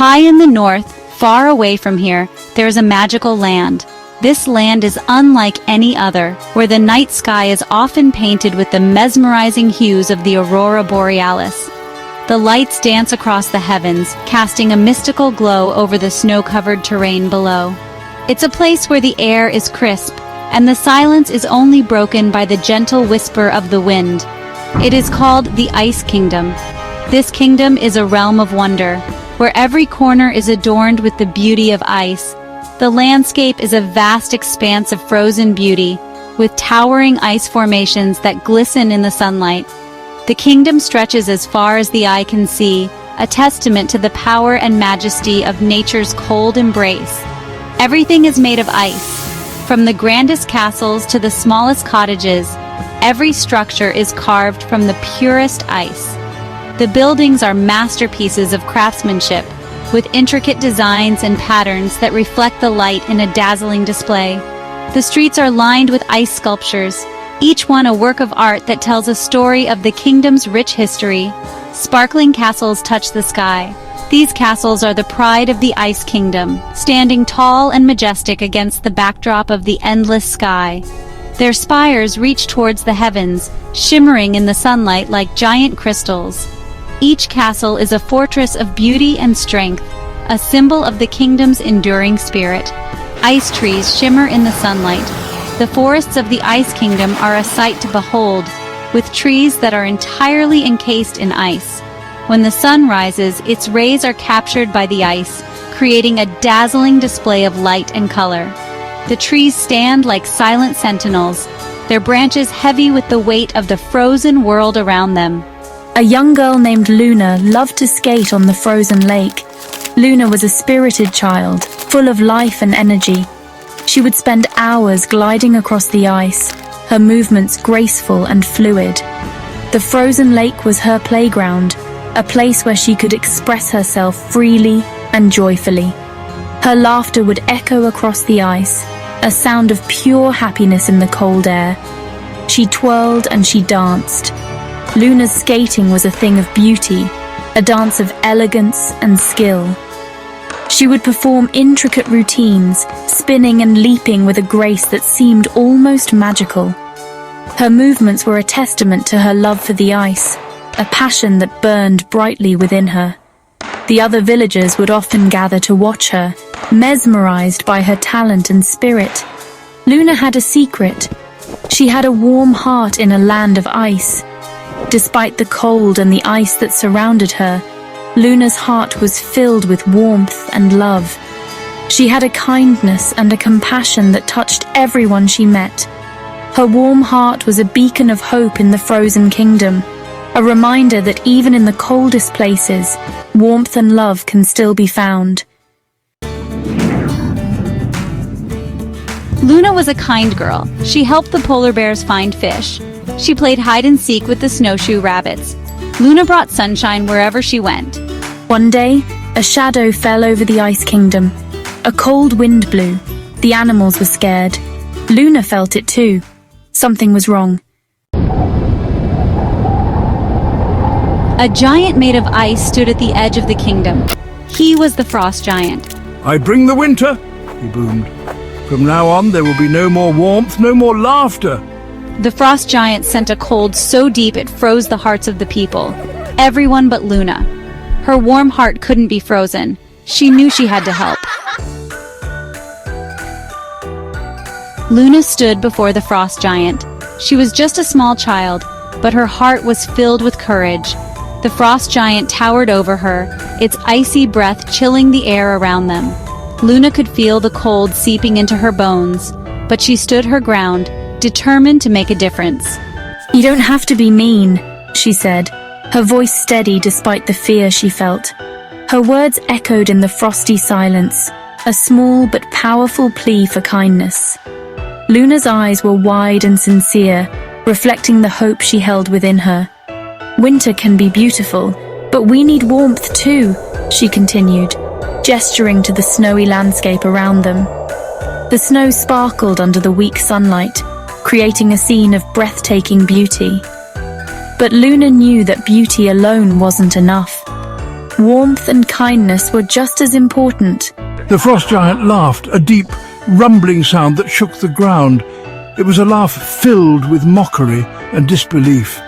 High in the north, far away from here, there is a magical land. This land is unlike any other, where the night sky is often painted with the mesmerizing hues of the aurora borealis. The lights dance across the heavens, casting a mystical glow over the snow-covered terrain below. It's a place where the air is crisp, and the silence is only broken by the gentle whisper of the wind. It is called the Ice Kingdom. This kingdom is a realm of wonder, where every corner is adorned with the beauty of ice. The landscape is a vast expanse of frozen beauty, with towering ice formations that glisten in the sunlight. The kingdom stretches as far as the eye can see, a testament to the power and majesty of nature's cold embrace. Everything is made of ice. From the grandest castles to the smallest cottages, every structure is carved from the purest ice. The buildings are masterpieces of craftsmanship, with intricate designs and patterns that reflect the light in a dazzling display. The streets are lined with ice sculptures, each one a work of art that tells a story of the kingdom's rich history. Sparkling castles touch the sky. These castles are the pride of the Ice Kingdom, standing tall and majestic against the backdrop of the endless sky. Their spires reach towards the heavens, shimmering in the sunlight like giant crystals. Each castle is a fortress of beauty and strength, a symbol of the kingdom's enduring spirit. Ice trees shimmer in the sunlight. The forests of the Ice Kingdom are a sight to behold, with trees that are entirely encased in ice. When the sun rises, its rays are captured by the ice, creating a dazzling display of light and color. The trees stand like silent sentinels, their branches heavy with the weight of the frozen world around them. A young girl named Luna loved to skate on the frozen lake. Luna was a spirited child, full of life and energy. She would spend hours gliding across the ice, her movements graceful and fluid. The frozen lake was her playground, a place where she could express herself freely and joyfully. Her laughter would echo across the ice, a sound of pure happiness in the cold air. She twirled and she danced. Luna's skating was a thing of beauty, a dance of elegance and skill. She would perform intricate routines, spinning and leaping with a grace that seemed almost magical. Her movements were a testament to her love for the ice, a passion that burned brightly within her. The other villagers would often gather to watch her, mesmerized by her talent and spirit. Luna had a secret. She had a warm heart in a land of ice. Despite the cold and the ice that surrounded her, Luna's heart was filled with warmth and love. She had a kindness and a compassion that touched everyone she met. Her warm heart was a beacon of hope in the frozen kingdom, a reminder that even in the coldest places, warmth and love can still be found. Luna was a kind girl. She helped the polar bears find fish. She played hide and seek with the snowshoe rabbits. Luna brought sunshine wherever she went. One day, a shadow fell over the Ice Kingdom. A cold wind blew. The animals were scared. Luna felt it too. Something was wrong. A giant made of ice stood at the edge of the kingdom. He was the frost giant. "I bring the winter," he boomed. "From now on there will be no more warmth, no more laughter." The frost giant sent a cold so deep it froze the hearts of the people. Everyone but Luna. Her warm heart couldn't be frozen. She knew she had to help. Luna stood before the frost giant. She was just a small child, but her heart was filled with courage. The frost giant towered over her, its icy breath chilling the air around them. Luna could feel the cold seeping into her bones, but she stood her ground, determined to make a difference. "You don't have to be mean," she said, her voice steady despite the fear she felt. Her words echoed in the frosty silence, a small but powerful plea for kindness. Luna's eyes were wide and sincere, reflecting the hope she held within her. "Winter can be beautiful, but we need warmth too," she continued, gesturing to the snowy landscape around them. The snow sparkled under the weak sunlight, creating a scene of breathtaking beauty. But Luna knew that beauty alone wasn't enough. Warmth and kindness were just as important. The frost giant laughed, a deep, rumbling sound that shook the ground. It was a laugh filled with mockery and disbelief.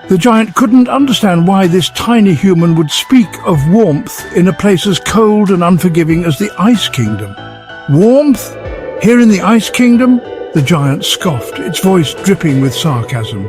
The giant couldn't understand why this tiny human would speak of warmth in a place as cold and unforgiving as the Ice Kingdom. Warmth? Here in the Ice Kingdom? The giant scoffed, its voice dripping with sarcasm.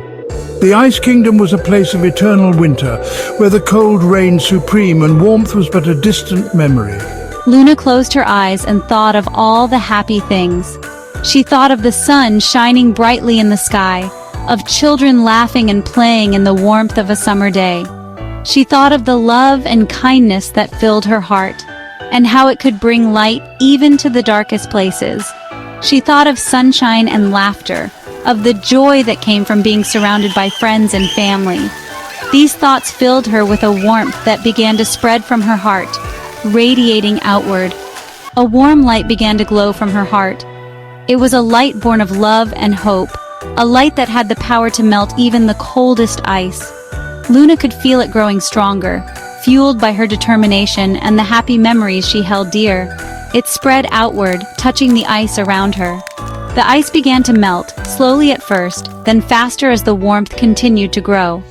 The Ice Kingdom was a place of eternal winter, where the cold reigned supreme and warmth was but a distant memory. Luna closed her eyes and thought of all the happy things. She thought of the sun shining brightly in the sky, of children laughing and playing in the warmth of a summer day. She thought of the love and kindness that filled her heart, and how it could bring light even to the darkest places. She thought of sunshine and laughter, of the joy that came from being surrounded by friends and family. These thoughts filled her with a warmth that began to spread from her heart, radiating outward. A warm light began to glow from her heart. It was a light born of love and hope, a light that had the power to melt even the coldest ice. Luna could feel it growing stronger, fueled by her determination and the happy memories she held dear. It spread outward, touching the ice around her. The ice began to melt, slowly at first, then faster as the warmth continued to grow.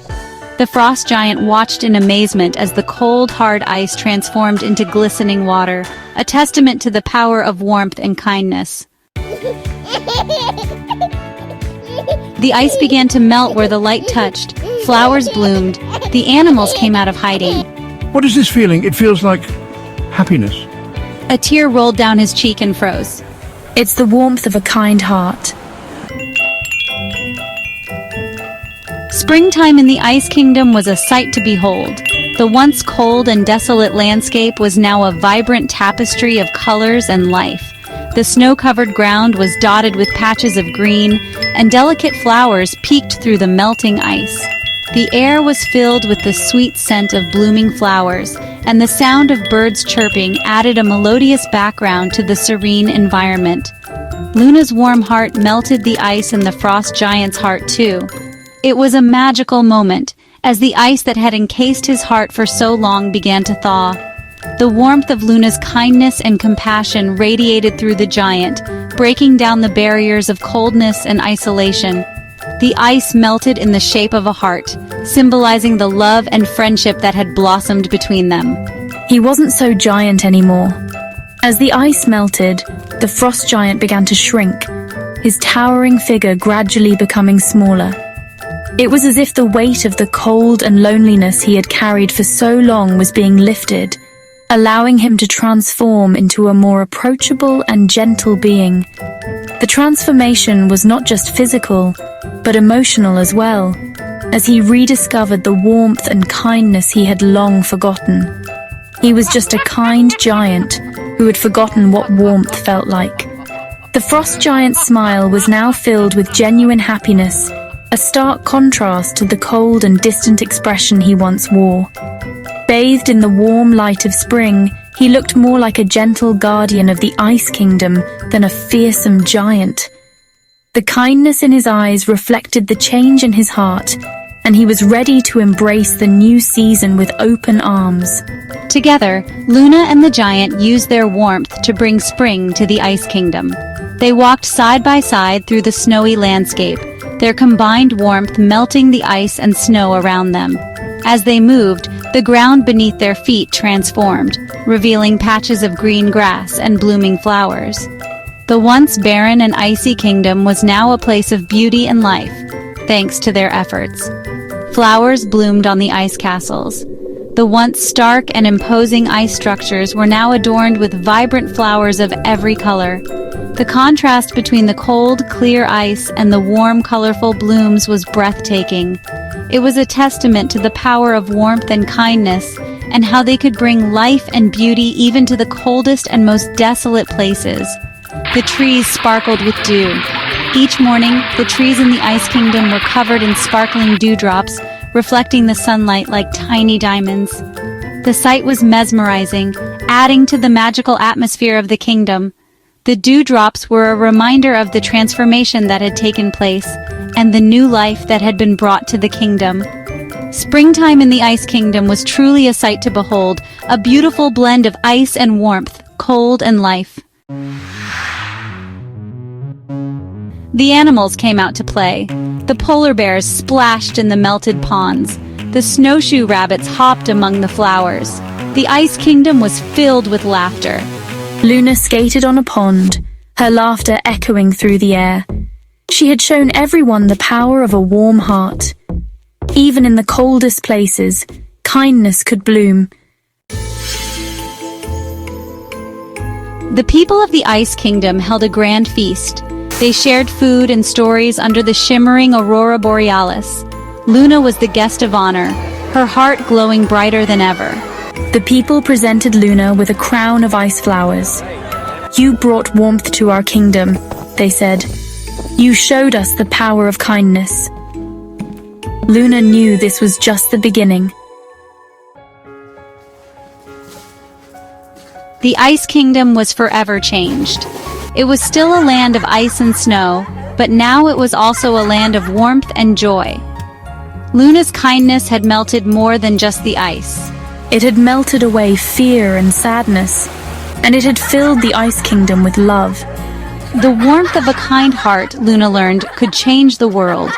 The frost giant watched in amazement as the cold, hard ice transformed into glistening water, a testament to the power of warmth and kindness. The ice began to melt where the light touched. Flowers bloomed. The animals came out of hiding. What is this feeling? It feels like happiness. A tear rolled down his cheek and froze. It's the warmth of a kind heart. Springtime in the Ice Kingdom was a sight to behold. The once cold and desolate landscape was now a vibrant tapestry of colors and life. The snow-covered ground was dotted with patches of green, and delicate flowers peeked through the melting ice. The air was filled with the sweet scent of blooming flowers, and the sound of birds chirping added a melodious background to the serene environment. Luna's warm heart melted the ice in the frost giant's heart too. It was a magical moment, as the ice that had encased his heart for so long began to thaw. The warmth of Luna's kindness and compassion radiated through the giant, breaking down the barriers of coldness and isolation. The ice melted in the shape of a heart, symbolizing the love and friendship that had blossomed between them. He wasn't so giant anymore. As the ice melted, the frost giant began to shrink, his towering figure gradually becoming smaller. It was as if the weight of the cold and loneliness he had carried for so long was being lifted, allowing him to transform into a more approachable and gentle being. The transformation was not just physical, but emotional as well, as he rediscovered the warmth and kindness he had long forgotten. He was just a kind giant who had forgotten what warmth felt like. The frost giant's smile was now filled with genuine happiness, a stark contrast to the cold and distant expression he once wore. Bathed in the warm light of spring, he looked more like a gentle guardian of the Ice Kingdom than a fearsome giant. The kindness in his eyes reflected the change in his heart, and he was ready to embrace the new season with open arms. Together, Luna and the giant used their warmth to bring spring to the Ice Kingdom. They walked side by side through the snowy landscape, their combined warmth melting the ice and snow around them. As they moved, the ground beneath their feet transformed, revealing patches of green grass and blooming flowers. The once barren and icy kingdom was now a place of beauty and life, thanks to their efforts. Flowers bloomed on the ice castles. The once stark and imposing ice structures were now adorned with vibrant flowers of every color. The contrast between the cold, clear ice and the warm, colorful blooms was breathtaking. It was a testament to the power of warmth and kindness, and how they could bring life and beauty even to the coldest and most desolate places. The trees sparkled with dew. Each morning, the trees in the Ice Kingdom were covered in sparkling dewdrops, reflecting the sunlight like tiny diamonds. The sight was mesmerizing, adding to the magical atmosphere of the kingdom. The dewdrops were a reminder of the transformation that had taken place, and the new life that had been brought to the kingdom. Springtime in the Ice Kingdom was truly a sight to behold, a beautiful blend of ice and warmth, cold and life. The animals came out to play. The polar bears splashed in the melted ponds. The snowshoe rabbits hopped among the flowers. The Ice Kingdom was filled with laughter. Luna skated on a pond, her laughter echoing through the air. She had shown everyone the power of a warm heart. Even in the coldest places, kindness could bloom. The people of the Ice Kingdom held a grand feast. They shared food and stories under the shimmering aurora borealis. Luna was the guest of honor, her heart glowing brighter than ever. The people presented Luna with a crown of ice flowers. "You brought warmth to our kingdom," they said. "You showed us the power of kindness." Luna knew this was just the beginning. The Ice Kingdom was forever changed. It was still a land of ice and snow, but now it was also a land of warmth and joy. Luna's kindness had melted more than just the ice. It had melted away fear and sadness, and it had filled the Ice Kingdom with love. The warmth of a kind heart, Luna learned, could change the world.